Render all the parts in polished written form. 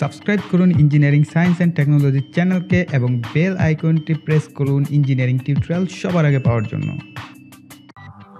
Subscribe করুন engineering science and technology চ্যানেলকে এবং বেল আইকনটি প্রেস করুন ইঞ্জিনিয়ারিং টিউটোরিয়াল সবার আগে পাওয়ার জন্য।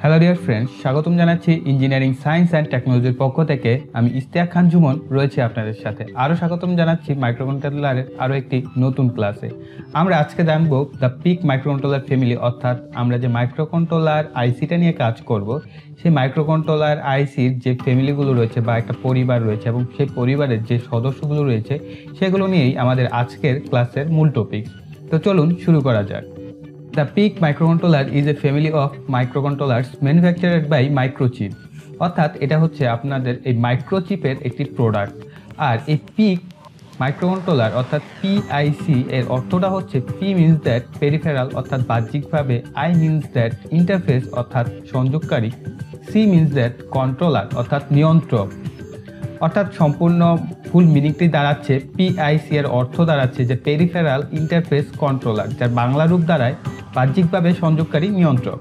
হ্যালো ডিয়ার ফ্রেন্ডস, স্বাগতম জানাচ্ছি ইঞ্জিনিয়ারিং সায়েন্স অ্যান্ড টেকনোলজির পক্ষ থেকে। আমি ইস্তিয়াক খান জুমন রয়েছে আপনাদের সাথে। আরও স্বাগতম জানাচ্ছি মাইক্রোকন্ট্রোলারের আরও একটি নতুন ক্লাসে। আমরা আজকে জানব দ্য পিক মাইক্রোকন্ট্রোলার ফ্যামিলি, অর্থাৎ আমরা যে মাইক্রোকন্ট্রোলার আইসিটা নিয়ে কাজ করব, সেই মাইক্রোকন্ট্রোলার আইসির যে ফ্যামিলিগুলো রয়েছে বা একটা পরিবার রয়েছে এবং সেই পরিবারের যে সদস্যগুলো রয়েছে সেগুলো নিয়েই আমাদের আজকের ক্লাসের মূল টপিক। তো চলুন শুরু করা যাক। The PIC microcontroller is a family of microcontrollers manufactured by microchip, অর্থাৎ এটা হচ্ছে আপনাদের এই মাইক্রোচিপের একটি প্রোডাক্ট। আর এই PIC মাইক্রোকন্ট্রোলার অর্থাৎ PIC এর অর্থটা হচ্ছে P means that peripheral অর্থাৎ বাহ্যিকভাবে, I means that ইন্টারফেস অর্থাৎ সংযোগকারী, C means that controller অর্থাৎ নিয়ন্ত্রক। অর্থাৎ সম্পূর্ণ ফুল মিনিংটি দাঁড়াচ্ছে PIC এর অর্থ দাঁড়াচ্ছে যে পেরিফেরাল ইন্টারফেস কন্ট্রোলার, যার বাংলা রূপ দাঁড়ায় বাহ্যিকভাবে সংযোগকারী নিয়ন্ত্রক।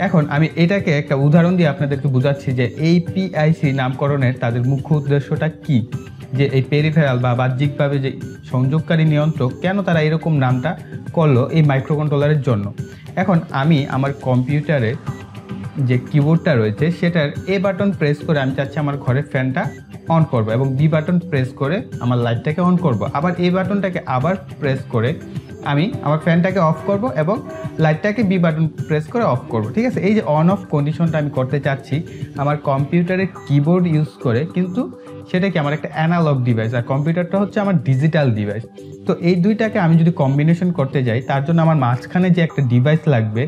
এখন আমি এটাকে একটা উদাহরণ দিয়ে আপনাদেরকে বোঝাচ্ছি যে এই PIC নামকরণের তাদের মুখ্য উদ্দেশ্যটা কি, যে এই পেরিফেরাল বা বাহ্যিকভাবে যে সংযোগকারী নিয়ন্ত্রক কেন তারা এরকম নামটা করলো এই মাইক্রোকন্ট্রোলারের জন্য। এখন আমি আমার কম্পিউটারে যে কিবোর্ডটা রয়েছে সেটার এ বাটন প্রেস করে আমি চাচ্ছি আমার ঘরের ফ্যানটা অন করব এবং বি বাটন প্রেস করে আমার লাইটটাকে অন করব, আবার এই বাটনটাকে আবার প্রেস করে আমি আমার ফ্যানটাকে অফ করব এবং লাইটটাকে বি বাটন প্রেস করে অফ করব। ঠিক আছে, এই যে অন অফ কন্ডিশনটা আমি করতে চাচ্ছি আমার কম্পিউটারের কিবোর্ড ইউজ করে, কিন্তু সেটা কি আমার একটা অ্যানালগ ডিভাইস আর কম্পিউটারটা হচ্ছে আমার ডিজিটাল ডিভাইস। তো এই দুইটাকে আমি যদি কম্বিনেশন করতে যাই তার জন্য আমার মাঝখানে যে একটা ডিভাইস লাগবে,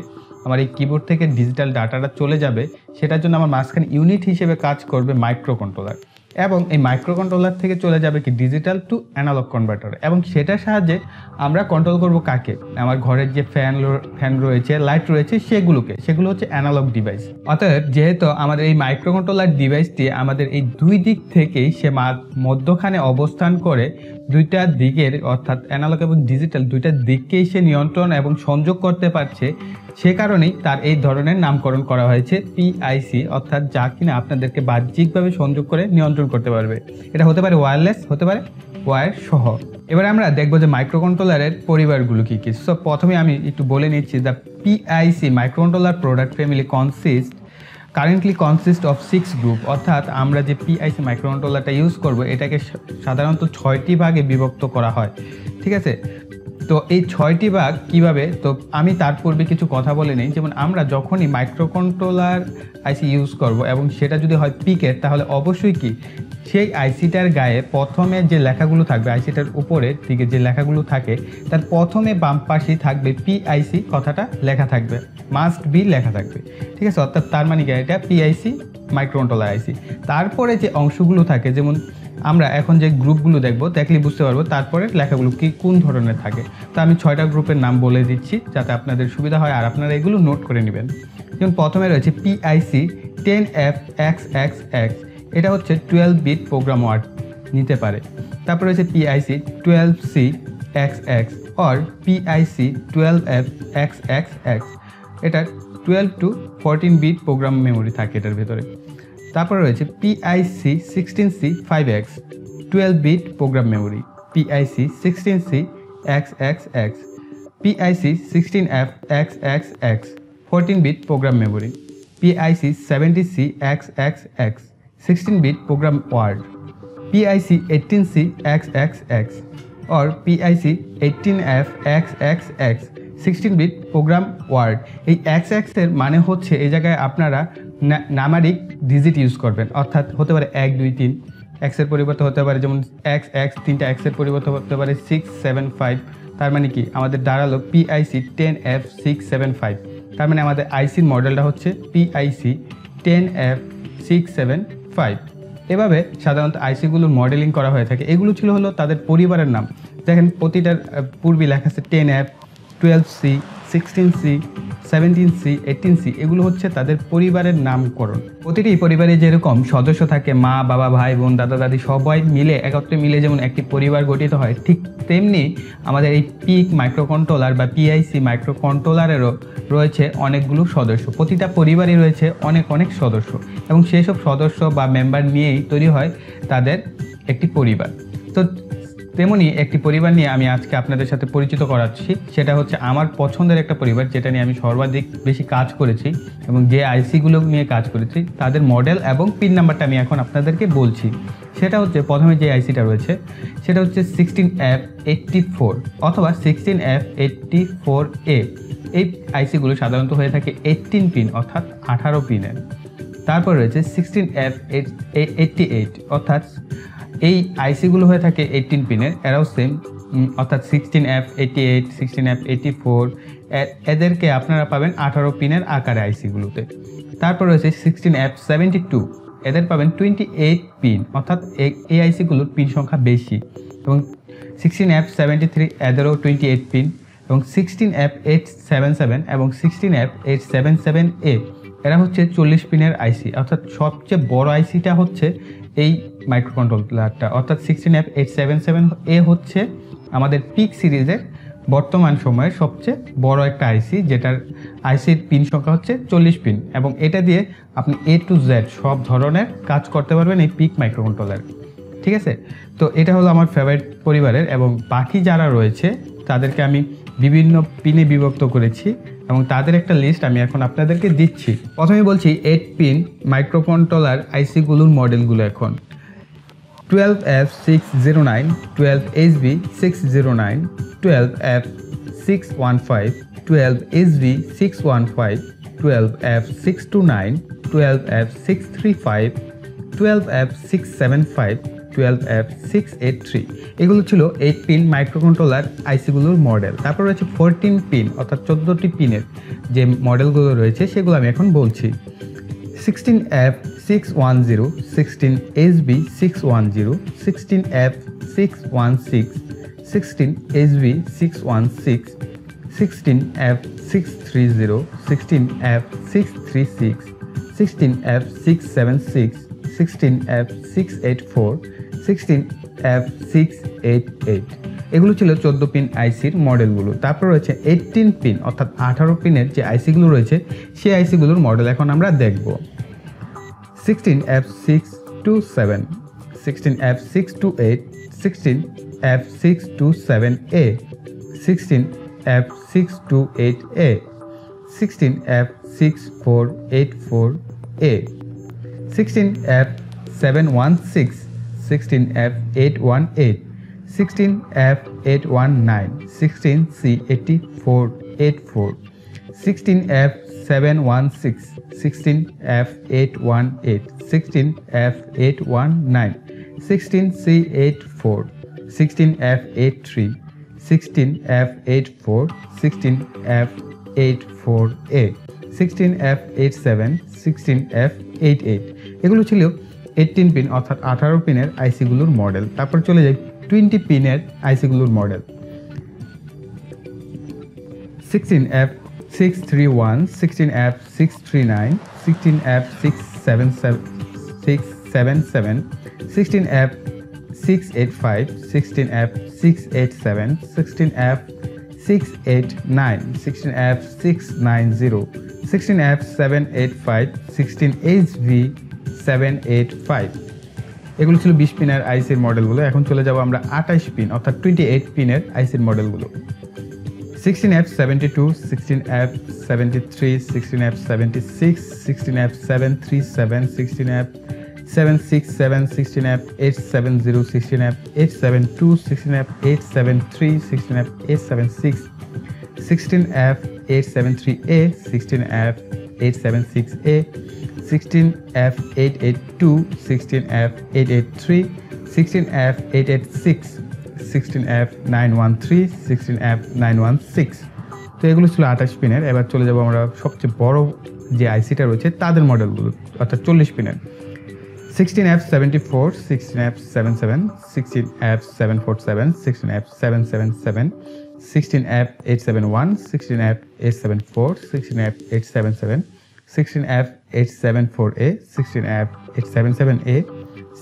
আমার এই কিবোর্ড থেকে ডিজিটাল ডাটাটা চলে যাবে, সেটার জন্য আমার মাঝখানে ইউনিট হিসেবে কাজ করবে মাইক্রোকন্ট্রোলার, এবং এই মাইক্রোকন্ট্রোলার থেকে চলে যাবে কি ডিজিটাল টু অ্যানালগ কনভার্টার, এবং সেটার সাহায্যে আমরা কন্ট্রোল করব কাকে, আমার ঘরের যে ফ্যান রয়েছে, লাইট রয়েছে, সেগুলো হচ্ছে অ্যানালগ ডিভাইস। অতএব যেহেতু আমাদের এই মাইক্রোকন্ট্রোলার ডিভাইসটি আমাদের এই দুই দিক থেকেই সে মধ্যখানে অবস্থান করে দুইটা দিকের অর্থাৎ অ্যানালগ এবং ডিজিটাল দুইটা দিককেই সে নিয়ন্ত্রণ এবং সংযোগ করতে পারছে, সে কারণেই তার এই ধরনের নামকরণ করা হয়েছে PIC, অর্থাৎ যা কিনা আপনাদেরকে বাহ্যিকভাবে সংযোগ করে নিয়ন্ত্রণ করতে পারবে। এটা হতে পারে ওয়্যারলেস, হতে পারে ওয়্যার সহ। এবার আমরা দেখবো যে মাইক্রোকন্ট্রোলারের পরিবারগুলো কী কী। সো প্রথমে আমি একটু বলে নিচ্ছি, the PIC microcontroller product family currently consist of 6 group, অর্থাৎ আমরা যে PIC মাইক্রোকন্ট্রোলারটা ইউজ করব এটাকে সাধারণত 6টি ভাগে বিভক্ত করা হয়। ঠিক আছে, তো এই 6টি ভাগ কিভাবে, তো আমি তার পূর্বে কিছু কথা বলে নিই। যেমন আমরা যখনই মাইক্রোকন্ট্রোলার আইসি ইউজ করব এবং সেটা যদি হয় পিকের, তাহলে অবশ্যই কি সেই আইসিটার গায়ে প্রথমে যে লেখাগুলো থাকবে, আইসিটার উপরের দিকে যে লেখাগুলো থাকে তার প্রথমে বাম পাশেই থাকবে PIC কথাটা লেখা থাকবে, মাস্ট বি লেখা থাকবে। ঠিক আছে, অর্থাৎ তার মানে কি এটা PIC মাইক্রোকন্ট্রোলার আইসি। তারপরে যে অংশগুলো থাকে, যেমন আমরা এখন যে গ্রুপগুলো দেখলে বুঝতে পারবো তারপরে লেখাগুলো কি কোন ধরনের থাকে। তো আমি 6টা গ্রুপের নাম বলে দিচ্ছি যাতে আপনাদের সুবিধা হয় আর আপনারা এগুলো নোট করে নেবেন। যেমন প্রথমে রয়েছে PIC 10FXXX, এটা হচ্ছে 12 বিট প্রোগ্রাম ওয়ার্ড নিতে পারে। তারপর রয়েছে PIC 12CXX or PIC 12FXXX, এটা 12 to 14 বিট প্রোগ্রাম মেমোরি থাকে এটার ভেতরে। তারপর রয়েছে PIC 16C5X, 12 bit program memory. PIC 16CXXX, PIC 16FXXX, 14 bit program memory. PIC 70CXXX, 16 bit program word. PIC 18CXXX or PIC 18FXXX, 16 bit program word. এই XX এর মানে হচ্ছে এই জায়গায় আপনারা নামারিক ডিজিট ইউজ করবেন, অর্থাৎ হতে পারে 1 2 3, এক্সের পরিবর্তে হতে পারে যেমন XX, 3টা এক্সের পরিবর্তে হতে পারে 6 7 5। তার মানে কি আমাদের দাঁড়ালো PIC 10F675, তার মানে আমাদের আইসির মডেলটা হচ্ছে PIC 10F675। এভাবে সাধারণত আইসিগুলোর মডেলিং করা হয়ে থাকে। এগুলো হলো তাদের পরিবারের নাম। দেখেন প্রতিটার পূর্বে লেখা আছে 10F, 12C, 16C, 17C, 18C, এগুলো হচ্ছে তাদের পরিবারের নামকরণ। প্রতিটি পরিবারে যেরকম সদস্য থাকে, মা বাবা ভাই বোন দাদা দাদি সবাই মিলে একত্রে মিলে যেমন একটি পরিবার গঠিত হয়, ঠিক তেমনি আমাদের এই PIC মাইক্রোকন্ট্রোলার বা PIC মাইক্রোকন্ট্রোলারেরও রয়েছে অনেকগুলো সদস্য। প্রতিটা পরিবারই রয়েছে অনেক সদস্য এবং সেই সব সদস্য বা মেম্বার নিয়েই তৈরি হয় তাদের একটি পরিবার। তো তেমনি একটি পরিবার নিয়ে আমি আজকে আপনাদের সাথে পরিচিত করাচ্ছি, সেটা হচ্ছে আমার পছন্দের একটা পরিবার, যেটা নিয়ে আমি সর্বাধিক বেশি কাজ করেছি এবং যে আইসিগুলো নিয়ে কাজ করেছি তাদের মডেল এবং পিন নাম্বারটা আমি এখন আপনাদেরকে বলছি। সেটা হচ্ছে প্রথমে যে আইসিটা রয়েছে সেটা হচ্ছে 16F84 অথবা 16F84A। এই আইসিগুলো সাধারণত হয়ে থাকে 18 পিন অর্থাৎ 18 পিনের। তারপর রয়েছে 16F88 অর্থাৎ এই আইসিগুলো হয়ে থাকে 18 পিনের, এরাও সেম অর্থাৎ 16F88, 16F84 এদেরকে আপনারা পাবেন 18 পিনের আকারে আইসিগুলোতে। তারপর রয়েছে 16F72, এদের পাবেন 28 পিন অর্থাৎ এই আইসিগুলোর পিন সংখ্যা বেশি। এবং 16F73 এদেরও 28 পিন, এবং 16F877 এবং 16F877A এরা হচ্ছে 40 পিনের আইসি, অর্থাৎ সবচেয়ে বড় আইসিটা হচ্ছে এই মাইক্রোকন্ট্রোলারটা, অর্থাৎ 16F877A হচ্ছে আমাদের পিক সিরিজের বর্তমান সময়ের সবচেয়ে বড় একটা আইসি, যেটার আইসির পিন সংখ্যা হচ্ছে 40 পিন, এবং এটা দিয়ে আপনি A to Z সব ধরনের কাজ করতে পারবেন এই পিক মাইক্রোকন্ট্রোলার। ঠিক আছে, তো এটা হলো আমার ফেভারিট পরিবারের, এবং বাকি যারা রয়েছে তাদেরকে আমি বিভিন্ন পিনে বিভক্ত করেছি এবং তাদের একটা লিস্ট আমি এখন আপনাদেরকে দিচ্ছি। প্রথমে বলছি 8 পিন মাইক্রোকন্ট্রোলার আইসিগুলোর মডেলগুলো। এখন 12F609, 12HB609, 12F615, 12HB615, 12F629, 12F635, 12F675, 12F683 এগুলো ছিল 8 পিন মাইক্রোকন্ট্রোলার আইসিগুলোর মডেল। তারপর রয়েছে 14 পিন অর্থাৎ 14টি পিনের যে মডেলগুলো রয়েছে সেগুলো আমি এখন বলছি। 16F610, 16HB610, 16F616, 16HB616, 16F630, 16F636, 16F676, 16F684, 16F688 এগুলো ছিল 14 পিন আইসির মডেলগুলো। তারপর রয়েছে 18 পিন অর্থাৎ 18 পিনের যে আইসিগুলো রয়েছে সেই আইসিগুলোর মডেল এখন আমরা দেখব। 16F627, 16F628, 16F627A, 16F628A, 16F6484A, 16F716, 16F818, 16F819, 16C8484, 16F716, 16F818, 16F819, 16C84, 16F83, 16F84, 16F84A, 16F87, 16F88 এগুলো ছিল 18 পিন অর্থাৎ 18 পিনের আইসিগুলোর মডেল। তারপর চলে যাই 20 পিনের আইসিগুলোর model. 16F631, 16F639, 16F677, 16F685, 16F687, 16F689, 16F690, 16F785, 16HV785 এগুলো ছিল 20 পিনের আইসির মডেলগুলো। এখন চলে যাব আমরা 28 পিন অর্থাৎ 28 পিনের আইসির মডেলগুলো। 16F72, 16F73, 16F76, 16F737, 16F767, 16F870, 16F872, 16F873, 16F876, 16F873A, 16F876A, 16F882, 16F883, 16F886, 16F913, 16F916 তো এগুলো ছিল 28 পিনের। এবার চলে যাব আমরা সবচেয়ে বড় যে আইসিটা রয়েছে তাদের মডেলগুলো অর্থাৎ 40 পিনের। 16F74, 16F77, 16F747, 16F777, 16F871, 16F874, 16F877, 16F874A, 16F877A,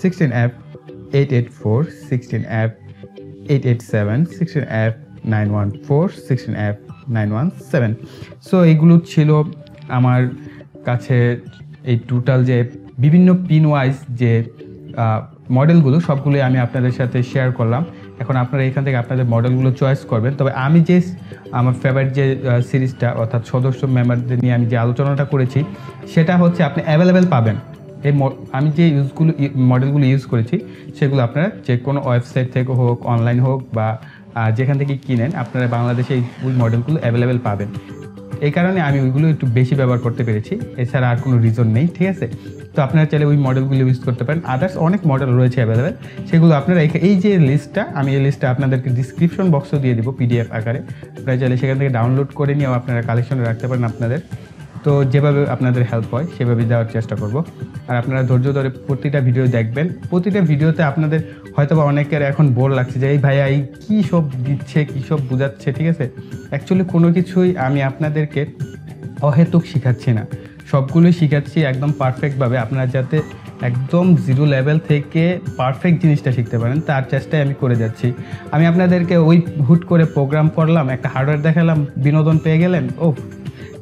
16F884, 16F887, 16F914, 16F917 so এইগুলো ছিল আমার কাছে এই টোটাল যে বিভিন্ন পিন ওয়াইজ যে মডেলগুলো সবগুলোই আমি আপনাদের সাথে শেয়ার করলাম। এখন আপনারা এখান থেকে আপনাদের মডেলগুলো চয়েস করবেন। তবে আমি যে আমার ফেভারিট যে সিরিজটা অর্থাৎ সদস্য মেম্বারদের নিয়ে আমি যে আলোচনাটা করেছি সেটা হচ্ছে আপনি অ্যাভেলেবেল পাবেন। আমি যে মডেলগুলো ইউজ করেছি সেগুলো আপনারা যে কোনো ওয়েবসাইট থেকে হোক, অনলাইন হোক বা যেখান থেকে কিনেন, আপনারা বাংলাদেশে ওই মডেলগুলো অ্যাভেলেবেল পাবেন। এই কারণে আমি ওইগুলো একটু বেশি ব্যবহার করতে পেরেছি, এছাড়া আর কোনো রিজন নেই, ঠিক আছে? তো আপনারা চাইলে ওই মডেলগুলো ইউজ করতে পারেন। আদার্স অনেক মডেল রয়েছে অ্যাভেলেবেল, সেগুলো আপনারা এই যে লিস্টটা, আমি এই লিস্টটা আপনাদেরকে ডিসক্রিপশন বক্সেও দিয়ে দিব পিডিএফ আকারে। আপনারা চাইলে সেখান থেকে ডাউনলোড করে নিয়েও আপনারা কালেকশনে রাখতে পারেন আপনাদের। তো যেভাবে আপনাদের হেল্প হয় সেভাবে দেওয়ার চেষ্টা করব। আর আপনারা ধৈর্য ধরে প্রতিটা ভিডিও দেখবেন। প্রতিটা ভিডিওতে আপনাদের হয়তোবা অনেকের এখন বোর লাগছে যে এই ভাইয়া এই কী সব দিচ্ছে, কী সব বোঝাচ্ছে, ঠিক আছে? অ্যাকচুয়ালি কোনো কিছুই আমি আপনাদেরকে অহেতুক শেখাচ্ছি না, সবগুলোই শেখাচ্ছি একদম পারফেক্টভাবে। আপনারা যাতে একদম জিরো লেভেল থেকে পারফেক্ট জিনিসটা শিখতে পারেন তার চেষ্টাই আমি করে যাচ্ছি। আমি আপনাদেরকে ওই হুট করে প্রোগ্রাম করলাম, একটা হার্ডওয়্যার দেখালাম, বিনোদন পেয়ে গেলেন, ও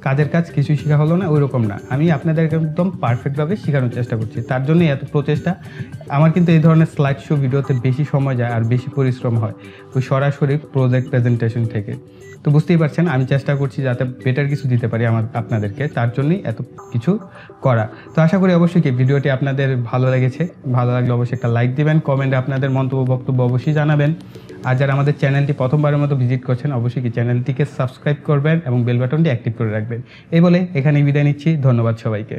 কাজের কাজ কিছুই শেখা হলো না, ওই রকম না। আমি আপনাদেরকে একদম পারফেক্টভাবে শেখানোর চেষ্টা করছি, তার জন্যই এত প্রচেষ্টা আমার। কিন্তু এই ধরনের স্লাইড শো ভিডিওতে বেশি সময় যায় আর বেশি পরিশ্রম হয় ওই সরাসরি প্রজেক্ট প্রেজেন্টেশন থেকে। তো বুঝতেই পারছেন আমি চেষ্টা করছি যাতে বেটার কিছু দিতে পারি আপনাদেরকে, তার জন্যই এত কিছু করা। তো আশা করি অবশ্যই কি ভিডিওটি আপনাদের ভালো লেগেছে। ভালো লাগলে অবশ্যই একটা লাইক দিবেন, কমেন্টে আপনাদের মন্তব্য বক্তব্য অবশ্যই জানাবেন। আর যারা আমাদের চ্যানেলটি প্রথমবারের মতো ভিজিট করছেন অবশ্যই কি চ্যানেলটিকে সাবস্ক্রাইব করবেন এবং বেল বাটনটি অ্যাক্টিভ করে রাখবেন। এই বলে এখানেই বিদায় নিচ্ছি। ধন্যবাদ সবাইকে।